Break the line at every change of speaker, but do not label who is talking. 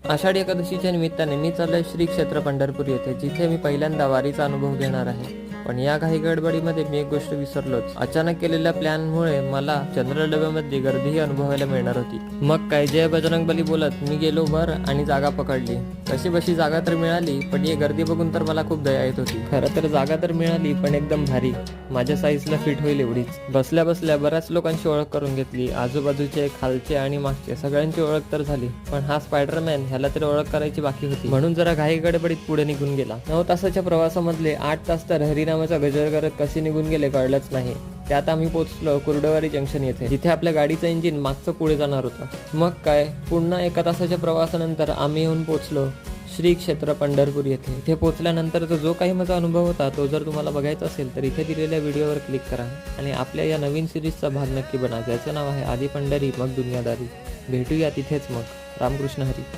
आषाढी एकादशीच्या निमित्ताने मी चाललोय श्री क्षेत्र पंढरपूर येथे, जिथे मी पहिल्यांदा वारीचा अनुभव घेणार आहे. पण या घाई गडबडीमध्ये मी एक गोष्ट विसरलोच. अचानक केलेल्या प्लॅनमुळे मला चंद्रडब्यामध्ये गर्दीही अनुभवायला मिळणार होती. मग काय, जय बजरंग बली बोलत मी गेलो भर आणि जागा पकडली. कशी बशी जागा तर मिळाली, पण ही गर्दी बघून तर मला खूप दया येत होती. खरं तर जागा तर मिळाली, पण एकदम भारी, माझ्या साईजला फिट होईल एवढीच. बसल्या बसल्या बऱ्याच लोकांची ओळख करून घेतली. आजूबाजूचे, खालचे आणि मागचे सगळ्यांची ओळख तर झाली, पण हा स्पायडरमॅन ह्याला तरी ओळख करायची बाकी होती. म्हणून जरा घाई गडबडीत पुढे निघून गेला. 9 तासाच्या प्रवासामधले 8 तास तर हरिनामाचा गजर करत कसे निघून गेले कळलंच नाही. त्यात आम्ही पोहोचलो कुर्डवारी जंक्शन येथे, जिथे आपल्या गाडीचं इंजिन मागचं पुढे जाणार होतं. मग काय, पुन्हा 1 तासाच्या प्रवासानंतर आम्ही येऊन पोहोचलो श्री क्षेत्र पंढरपूर येथे. इथे पोहोचल्यानंतर जो काही माझा अनुभव होता तो जर तुम्हाला बघायचा असेल तर इथे दिलेल्या व्हिडिओवर क्लिक करा आणि आपल्या या नवीन सिरीजचा भाग नक्की बना, ज्याचं नाव आहे आधी पंढरी मग दुनियादारी. भेटूया तिथेच मग. रामकृष्ण हरी.